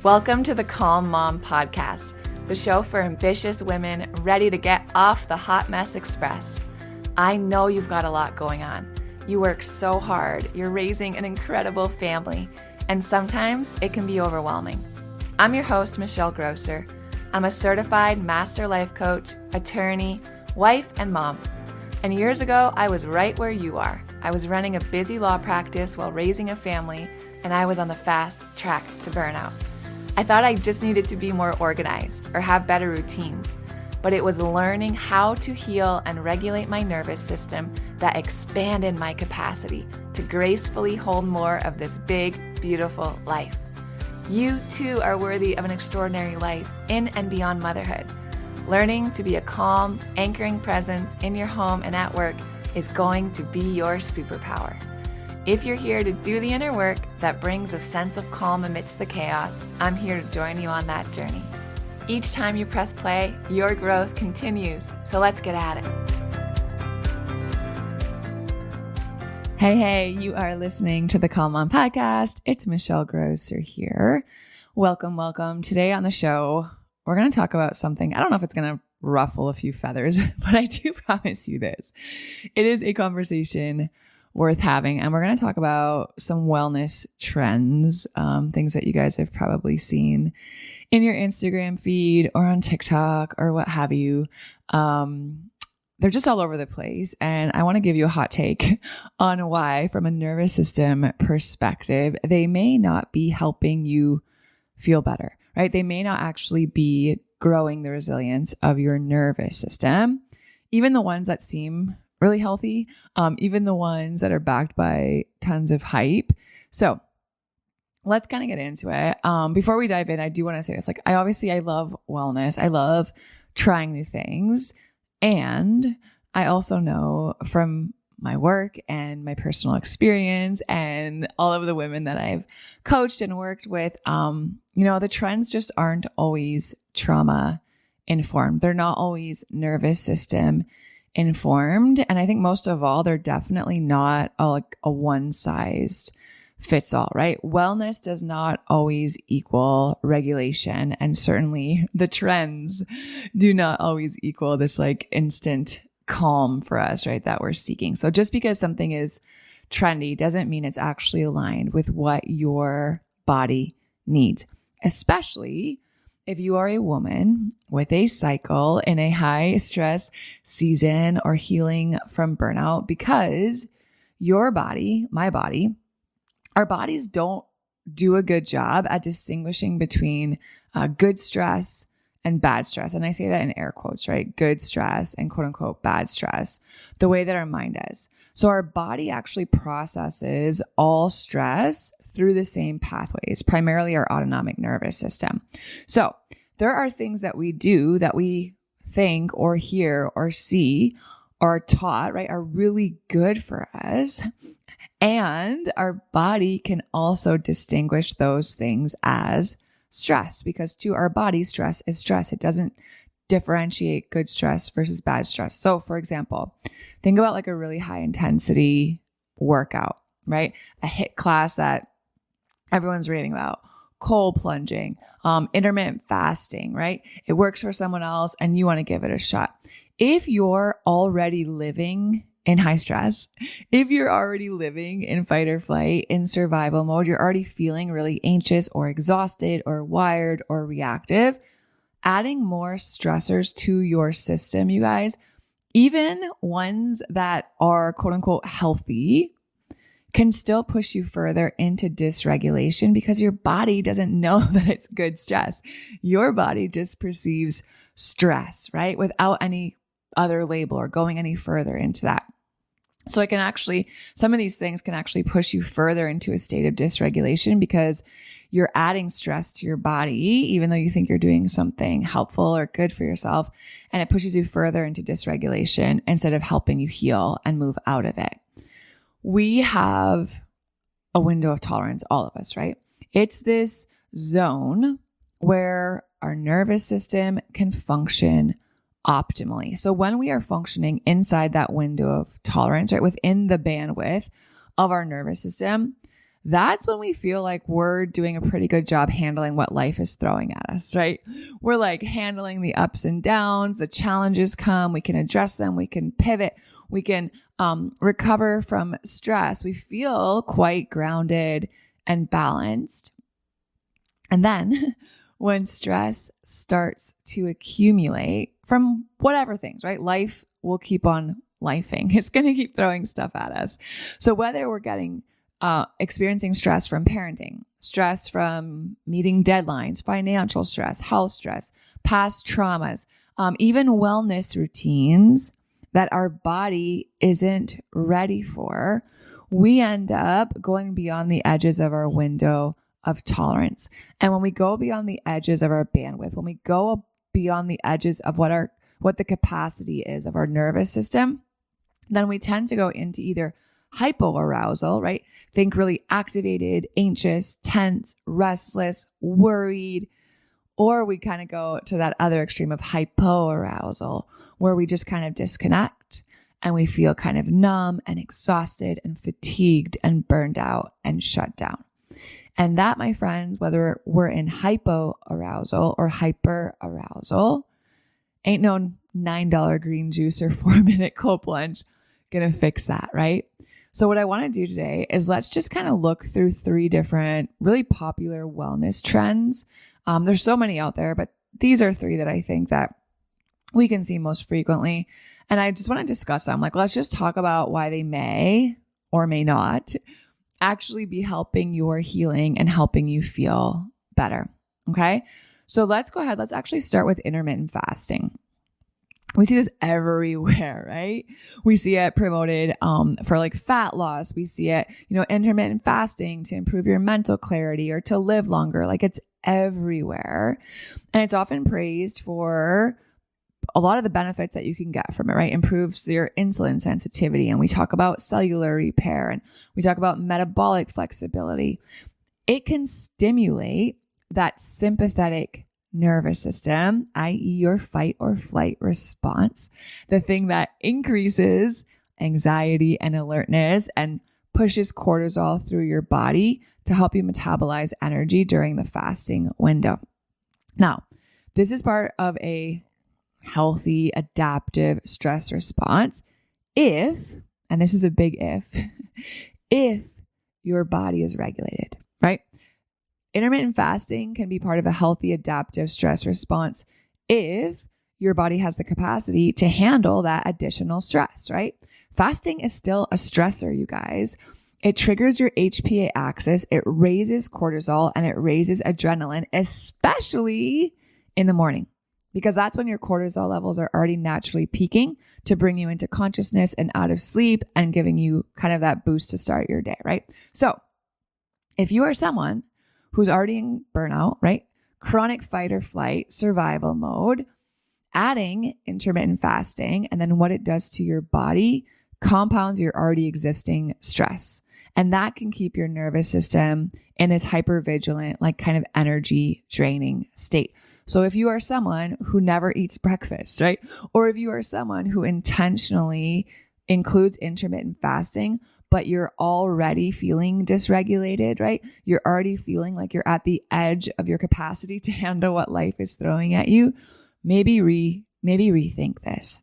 Welcome to the Calm Mom Podcast, the show for ambitious women ready to get off the hot mess express. I know you've got a lot going on. You work so hard, you're raising an incredible family, and sometimes it can be overwhelming. I'm your host, Michelle Grosser. I'm a certified master life coach, attorney, wife, and mom. And years ago, I was right where you are. I was running a busy law practice while raising a family, and I was on the fast track to burnout. I thought I just needed to be more organized or have better routines, but it was learning how to heal and regulate my nervous system that expanded my capacity to gracefully hold more of this big, beautiful life. You too are worthy of an extraordinary life in and beyond motherhood. Learning to be a calm, anchoring presence in your home and at work is going to be your superpower. If you're here to do the inner work that brings a sense of calm amidst the chaos, I'm here to join you on that journey. Each time you press play, your growth continues. So let's get at it. Hey, you are listening to the Calm Mom Podcast. It's Michelle Grosser here. Welcome. Today on the show, we're going to talk about something. I don't know if it's going to ruffle a few feathers, but I do promise you this. It is a conversation worth having. And we're going to talk about some wellness trends, things that you guys have probably seen in your Instagram feed or on TikTok or what have you. They're just all over the place. And I want to give you a hot take on why, from a nervous system perspective, they may not be helping you feel better, right? They may not actually be growing the resilience of your nervous system, even the ones that seem really healthy, even the ones that are backed by tons of hype. So let's kind of get into it. Before we dive in, I do want to say this. I love wellness. I love trying new things. And I also know from my work and my personal experience and all of the women that I've coached and worked with, the trends just aren't always trauma informed. They're not always nervous system informed. And I think most of all, they're definitely not a one size fits all, right? Wellness does not always equal regulation. And certainly the trends do not always equal this instant calm for us, right? That we're seeking. So just because something is trendy doesn't mean it's actually aligned with what your body needs, especially if you are a woman with a cycle in a high stress season or healing from burnout, because your body, my body, our bodies don't do a good job at distinguishing between good stress and bad stress. And I say that in air quotes, right? Good stress and quote unquote bad stress, the way that our mind does. So our body actually processes all stress through the same pathways, primarily our autonomic nervous system. So there are things that we do that we think or hear or see or are taught, right, are really good for us. And our body can also distinguish those things as stress, because to our body, stress is stress. It doesn't differentiate good stress versus bad stress. So for example, think about a really high intensity workout, right? A HIIT class that everyone's raving about, cold plunging, intermittent fasting, right? It works for someone else and you want to give it a shot. If you're already living in high stress, if you're already living in fight or flight, in survival mode, you're already feeling really anxious or exhausted or wired or reactive, adding more stressors to your system, you guys, even ones that are quote unquote healthy, can still push you further into dysregulation because your body doesn't know that it's good stress. Your body just perceives stress, right? Without any other label or going any further into that. So some of these things can actually push you further into a state of dysregulation because you're adding stress to your body, even though you think you're doing something helpful or good for yourself. And it pushes you further into dysregulation instead of helping you heal and move out of it. We have a window of tolerance, all of us, right? It's this zone where our nervous system can function optimally. So when we are functioning inside that window of tolerance, right, within the bandwidth of our nervous system, that's when we feel like we're doing a pretty good job handling what life is throwing at us, right? We're like handling the ups and downs, the challenges come, we can address them, we can pivot, we can recover from stress. We feel quite grounded and balanced. And then when stress starts to accumulate from whatever things, right? Life will keep on lifing. It's going to keep throwing stuff at us. So whether we're experiencing stress from parenting, stress from meeting deadlines, financial stress, health stress, past traumas, even wellness routines that our body isn't ready for, we end up going beyond the edges of our window of tolerance. And when we go beyond the edges of our bandwidth, when we go beyond the edges of what the capacity is of our nervous system, then we tend to go into either hypoarousal, right? Think really activated, anxious, tense, restless, worried, or we kind of go to that other extreme of hypoarousal, where we just kind of disconnect and we feel kind of numb and exhausted and fatigued and burned out and shut down. And that, my friends, whether we're in hypoarousal or hyperarousal, ain't no $9 green juice or 4-minute cold plunge gonna fix that, right? So what I want to do today is let's just kind of look through 3 different really popular wellness trends. There's so many out there, but these are 3 that I think that we can see most frequently. And I just want to discuss them. Like, let's just talk about why they may or may not actually be helping your healing and helping you feel better. Okay. So let's go ahead. Let's actually start with intermittent fasting. We see this everywhere, right? We see it promoted for like fat loss. We see it, intermittent fasting to improve your mental clarity or to live longer. Like, it's everywhere. And it's often praised for a lot of the benefits that you can get from it, right? Improves your insulin sensitivity. And we talk about cellular repair and we talk about metabolic flexibility. It can stimulate that sympathetic nervous system, i.e. your fight or flight response, the thing that increases anxiety and alertness and pushes cortisol through your body to help you metabolize energy during the fasting window. Now, this is part of a healthy adaptive stress response if, and this is a big if your body is regulated, right? Intermittent fasting can be part of a healthy adaptive stress response if your body has the capacity to handle that additional stress, right? Fasting is still a stressor, you guys. It triggers your HPA axis, it raises cortisol, and it raises adrenaline, especially in the morning, because that's when your cortisol levels are already naturally peaking to bring you into consciousness and out of sleep and giving you kind of that boost to start your day, right? So if you are someone who's already in burnout, right? Chronic fight or flight, survival mode, adding intermittent fasting and then what it does to your body compounds your already existing stress. And that can keep your nervous system in this hypervigilant, like kind of energy draining state. So if you are someone who never eats breakfast, right? Or if you are someone who intentionally includes intermittent fasting, but you're already feeling dysregulated, right? You're already feeling like you're at the edge of your capacity to handle what life is throwing at you. Maybe rethink this.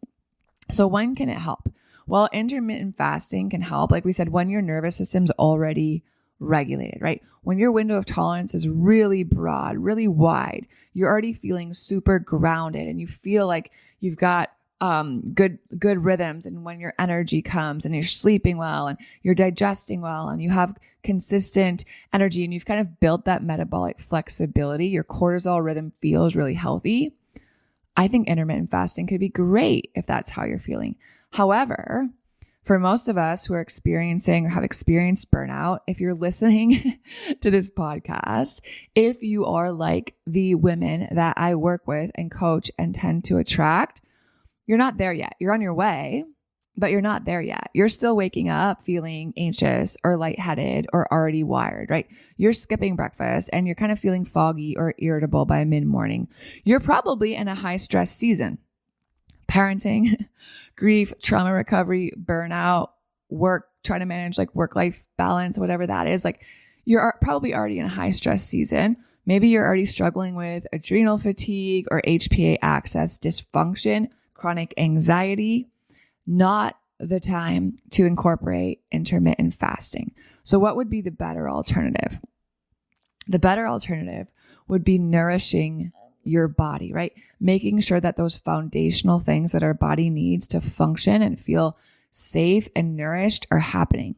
So when can it help? Well, intermittent fasting can help, like we said, when your nervous system's already regulated, right? When your window of tolerance is really broad, really wide, you're already feeling super grounded and you feel like you've got good rhythms, and when your energy comes and you're sleeping well and you're digesting well and you have consistent energy and you've kind of built that metabolic flexibility, your cortisol rhythm feels really healthy. I think intermittent fasting could be great if that's how you're feeling. However, for most of us who are experiencing or have experienced burnout, if you're listening to this podcast, if you are like the women that I work with and coach and tend to attract, you're not there yet. You're on your way, but you're not there yet. You're still waking up feeling anxious or lightheaded or already wired, right? You're skipping breakfast and you're kind of feeling foggy or irritable by mid-morning. You're probably in a high stress season. Parenting, grief, trauma recovery, burnout, work, trying to manage like work-life balance, whatever that is. Like, you're probably already in a high stress season. Maybe you're already struggling with adrenal fatigue or HPA axis dysfunction, chronic anxiety. Not the time to incorporate intermittent fasting. So what would be the better alternative? The better alternative would be nourishing your body, right? Making sure that those foundational things that our body needs to function and feel safe and nourished are happening.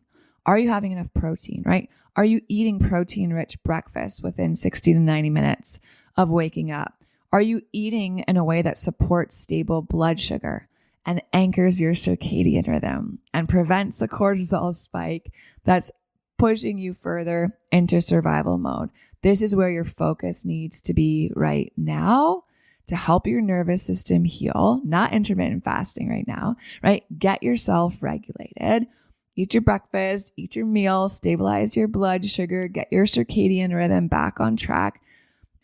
Are you having enough protein, right? Are you eating protein-rich breakfast within 60 to 90 minutes of waking up? Are you eating in a way that supports stable blood sugar and anchors your circadian rhythm and prevents a cortisol spike that's pushing you further into survival mode? This is where your focus needs to be right now to help your nervous system heal, not intermittent fasting right now, right? Get yourself regulated. Eat your breakfast, eat your meal, stabilize your blood sugar, get your circadian rhythm back on track.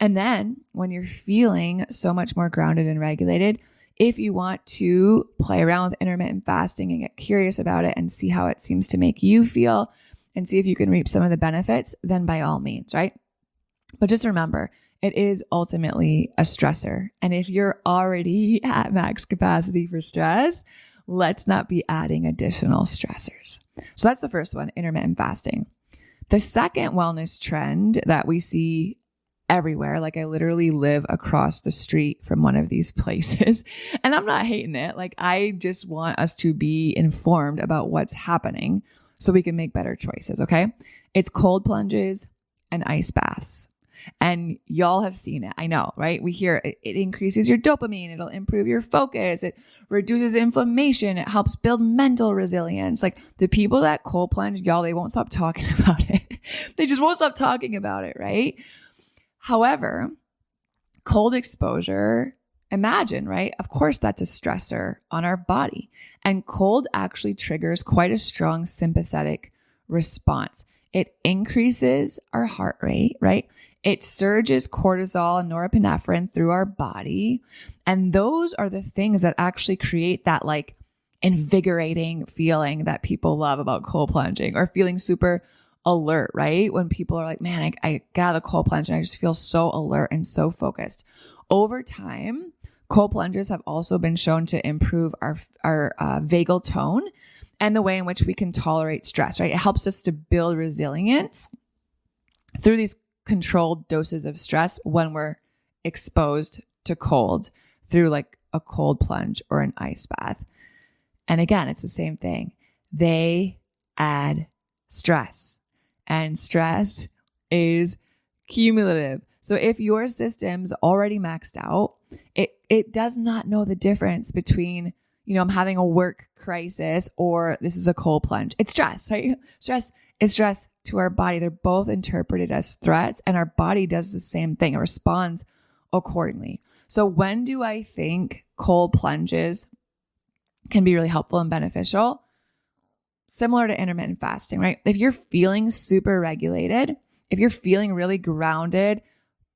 And then when you're feeling so much more grounded and regulated, if you want to play around with intermittent fasting and get curious about it and see how it seems to make you feel and see if you can reap some of the benefits, then by all means, right? But just remember, it is ultimately a stressor. And if you're already at max capacity for stress, let's not be adding additional stressors. So that's the first one, intermittent fasting. The second wellness trend that we see everywhere, like I literally live across the street from one of these places, and I'm not hating it. Like I just want us to be informed about what's happening so we can make better choices, okay? It's cold plunges and ice baths. And y'all have seen it. I know, right? We hear it increases your dopamine. It'll improve your focus. It reduces inflammation. It helps build mental resilience. Like the people that cold plunge, y'all, they won't stop talking about it. They just won't stop talking about it, right? However, cold exposure, imagine, right? Of course, that's a stressor on our body. And cold actually triggers quite a strong sympathetic response. It increases our heart rate, right? It surges cortisol and norepinephrine through our body. And those are the things that actually create that like invigorating feeling that people love about cold plunging, or feeling super alert, right? When people are like, man, I get out of the cold plunge and I just feel so alert and so focused. Over time, cold plunges have also been shown to improve our vagal tone and the way in which we can tolerate stress, right? It helps us to build resilience through these controlled doses of stress when we're exposed to cold through like a cold plunge or an ice bath. And again, it's the same thing. They add stress, and stress is cumulative. So if your system's already maxed out, it does not know the difference between, I'm having a work crisis or this is a cold plunge. It's stress, right? Stress is stress to our body. They're both interpreted as threats, and our body does the same thing. It responds accordingly. So when do I think cold plunges can be really helpful and beneficial? Similar to intermittent fasting, right? If you're feeling super regulated, if you're feeling really grounded,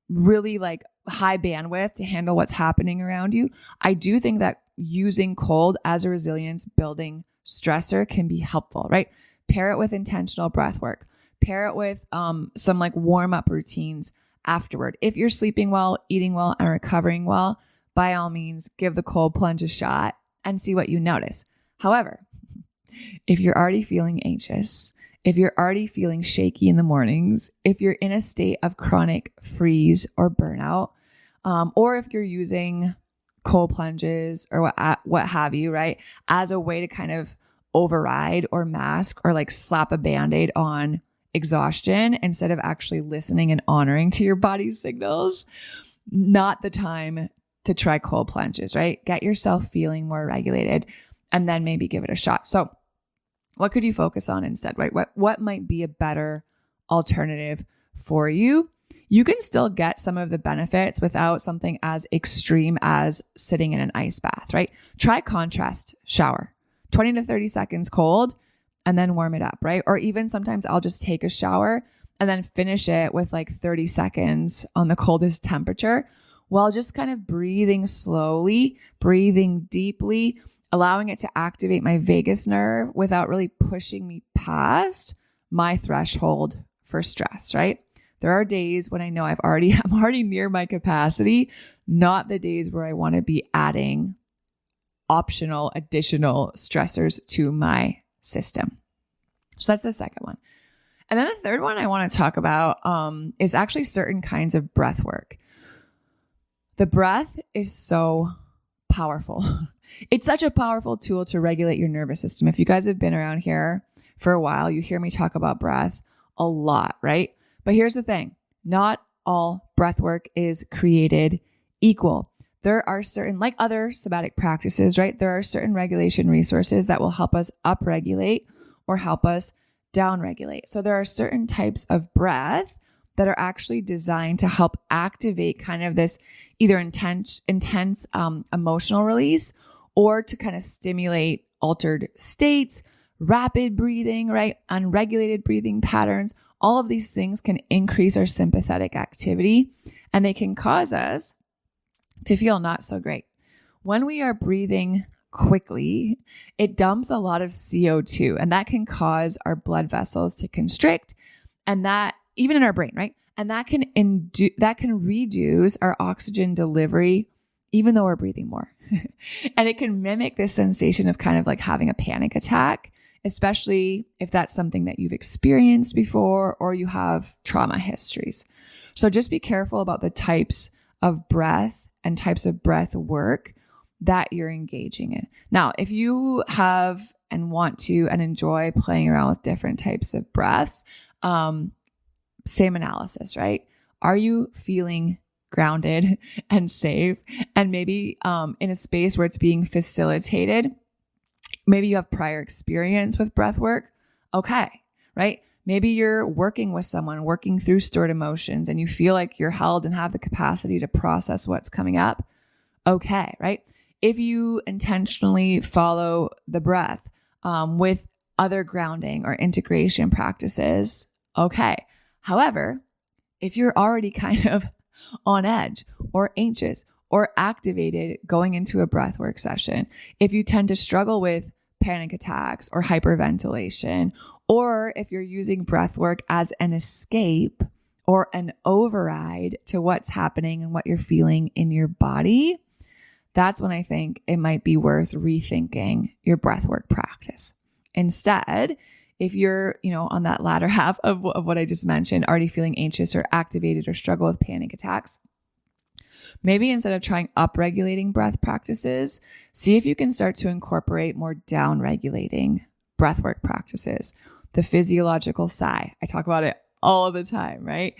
really like high bandwidth to handle what's happening around you, I do think that using cold as a resilience building stressor can be helpful, right? Pair it with intentional breath work. Pair it with some like warm up routines afterward. If you're sleeping well, eating well, and recovering well, by all means, give the cold plunge a shot and see what you notice. However, if you're already feeling anxious, if you're already feeling shaky in the mornings, if you're in a state of chronic freeze or burnout, or if you're using cold plunges or what have you, right, as a way to kind of override or mask or like slap a Band-Aid on exhaustion instead of actually listening and honoring to your body's signals, not the time to try cold plunges, right? Get yourself feeling more regulated and then maybe give it a shot. So what could you focus on instead, right? What might be a better alternative for you? You can still get some of the benefits without something as extreme as sitting in an ice bath, right? Try contrast shower, 20 to 30 seconds cold, and then warm it up, right? Or even sometimes I'll just take a shower and then finish it with like 30 seconds on the coldest temperature while just kind of breathing slowly, breathing deeply, allowing it to activate my vagus nerve without really pushing me past my threshold for stress, right? There are days when I know I'm already near my capacity, not the days where I want to be adding optional, additional stressors to my system. So that's the second one. And then the third one I want to talk about is actually certain kinds of breath work. The breath is so powerful. It's such a powerful tool to regulate your nervous system. If you guys have been around here for a while, you hear me talk about breath a lot, right? But here's the thing. Not all breath work is created equal. There are certain, like other somatic practices, right? There are certain regulation resources that will help us upregulate or help us downregulate. So there are certain types of breath that are actually designed to help activate kind of this either intense emotional release or to kind of stimulate altered states, rapid breathing, right? Unregulated breathing patterns. All of these things can increase our sympathetic activity and they can cause us to feel not so great. When we are breathing quickly, it dumps a lot of CO2 and that can cause our blood vessels to constrict and that even in our brain, right? And that can reduce our oxygen delivery even though we're breathing more. And it can mimic this sensation of kind of like having a panic attack, especially if that's something that you've experienced before or you have trauma histories. So just be careful about the types of breath and types of breath work that you're engaging in. Now, if you have and want to and enjoy playing around with different types of breaths, same analysis, right? Are you feeling grounded and safe and maybe in a space where it's being facilitated? Maybe you have prior experience with breath work. Okay, right? Maybe you're working with someone, working through stored emotions, and you feel like you're held and have the capacity to process what's coming up. Okay, right? If you intentionally follow the breath with other grounding or integration practices, okay. However, if you're already kind of on edge or anxious or activated going into a breathwork session, if you tend to struggle with panic attacks or hyperventilation, or if you're using breathwork as an escape or an override to what's happening and what you're feeling in your body, that's when I think it might be worth rethinking your breathwork practice. Instead, if you're, on that latter half of what I just mentioned, already feeling anxious or activated or struggle with panic attacks, maybe instead of trying upregulating breath practices, see if you can start to incorporate more downregulating breathwork practices. The physiological sigh, I talk about it all the time, right?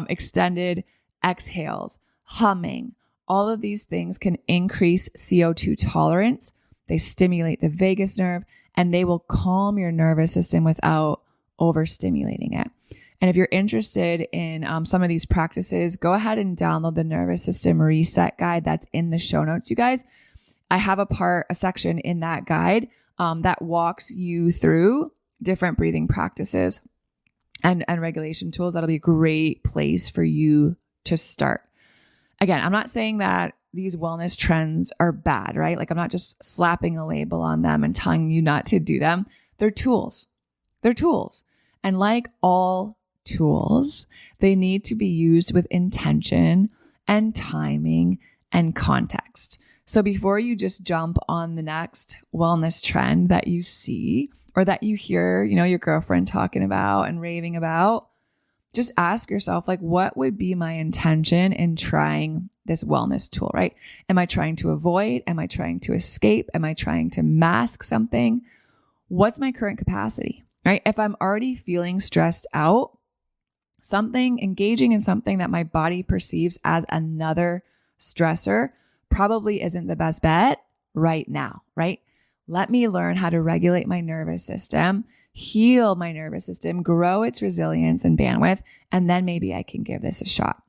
Extended exhales, humming, all of these things can increase CO2 tolerance. They stimulate the vagus nerve and they will calm your nervous system without overstimulating it. And if you're interested in some of these practices, go ahead and download the Nervous System Reset Guide that's in the show notes, you guys. I have a section in that guide that walks you through different breathing practices and regulation tools. That'll be a great place for you to start. Again, I'm not saying that these wellness trends are bad, right? Like I'm not just slapping a label on them and telling you not to do them. They're tools. They're tools. And like all tools, they need to be used with intention and timing and context. So before you just jump on the next wellness trend that you see or that you hear, your girlfriend talking about and raving about, just ask yourself, like, what would be my intention in trying this wellness tool, right? Am I trying to avoid? Am I trying to escape? Am I trying to mask something? What's my current capacity, right? If I'm already feeling stressed out, engaging in something that my body perceives as another stressor probably isn't the best bet right now, right? Let me learn how to regulate my nervous system, heal my nervous system, grow its resilience and bandwidth, and then maybe I can give this a shot.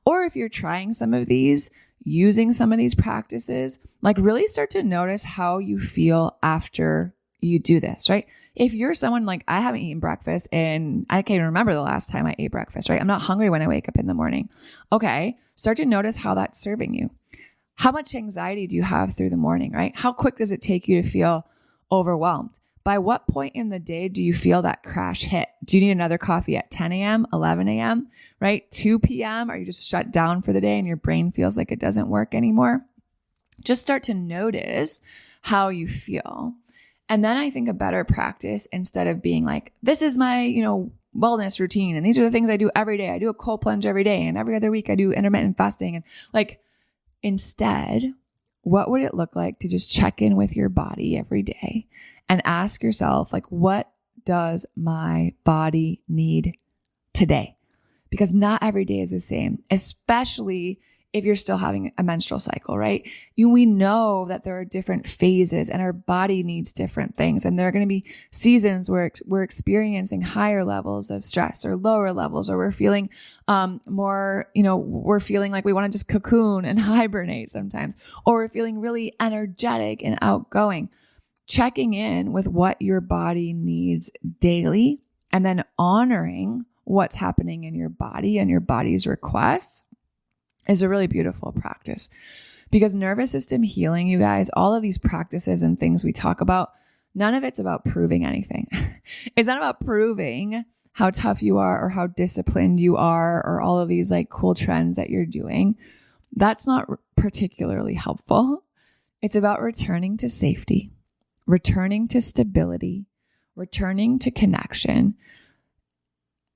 Or if you're trying some of these, using some of these practices, like really start to notice how you feel after you do this, right? If you're someone like, I haven't eaten breakfast and I can't even remember the last time I ate breakfast, right? I'm not hungry when I wake up in the morning. Okay, start to notice how that's serving you. How much anxiety do you have through the morning, right? How quick does it take you to feel overwhelmed? by what point in the day do you feel that crash hit? Do you need another coffee at 10 a.m., 11 a.m., right? 2 p.m.? Are you just shut down for the day and your brain feels like it doesn't work anymore? Just start to notice how you feel. And then I think a better practice, instead of being like, this is my, wellness routine, and these are the things I do every day. I do a cold plunge every day, and every other week I do intermittent fasting. And instead, what would it look like to just check in with your body every day and ask yourself, what does my body need today? Because not every day is the same, especially if you're still having a menstrual cycle, right? We know that there are different phases and our body needs different things. And there are going to be seasons where we're experiencing higher levels of stress or lower levels, or we're feeling more, we're feeling like we want to just cocoon and hibernate sometimes, or we're feeling really energetic and outgoing. Checking in with what your body needs daily and then honoring what's happening in your body and your body's requests is a really beautiful practice. Because nervous system healing, you guys, all of these practices and things we talk about, none of it's about proving anything. It's not about proving how tough you are or how disciplined you are or all of these cool trends that you're doing. That's not particularly helpful. It's about returning to safety, returning to stability, returning to connection.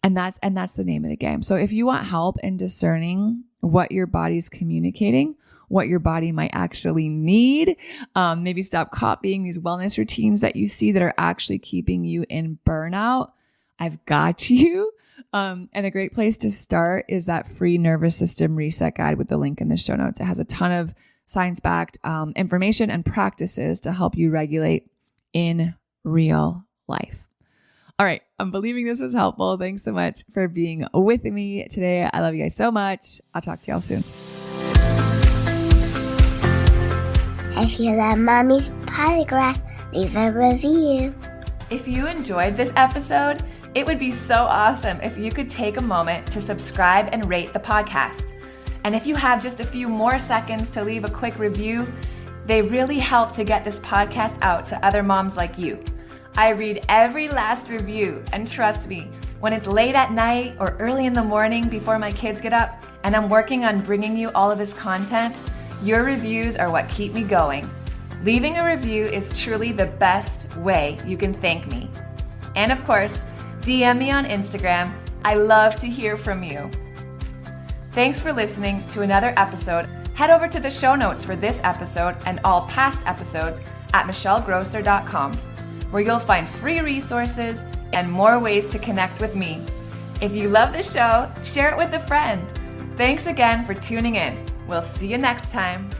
And that's the name of the game. So if you want help in discerning what your body's communicating, what your body might actually need, maybe stop copying these wellness routines that you see that are actually keeping you in burnout, I've got you. And a great place to start is that free nervous system reset guide with the link in the show notes. It has a ton of science-backed information and practices to help you regulate in real life. All right. I'm believing this was helpful. Thanks so much for being with me today. I love you guys so much. I'll talk to y'all soon. If you love Mommy's Podcast, leave a review. If you enjoyed this episode, it would be so awesome if you could take a moment to subscribe and rate the podcast. And if you have just a few more seconds to leave a quick review, they really help to get this podcast out to other moms like you. I read every last review, and trust me, when it's late at night or early in the morning before my kids get up and I'm working on bringing you all of this content, your reviews are what keep me going. Leaving a review is truly the best way you can thank me. And of course, DM me on Instagram. I love to hear from you. Thanks for listening to another episode. Head over to the show notes for this episode and all past episodes at michellegrosser.com. where you'll find free resources and more ways to connect with me. If you love the show, share it with a friend. Thanks again for tuning in. We'll see you next time.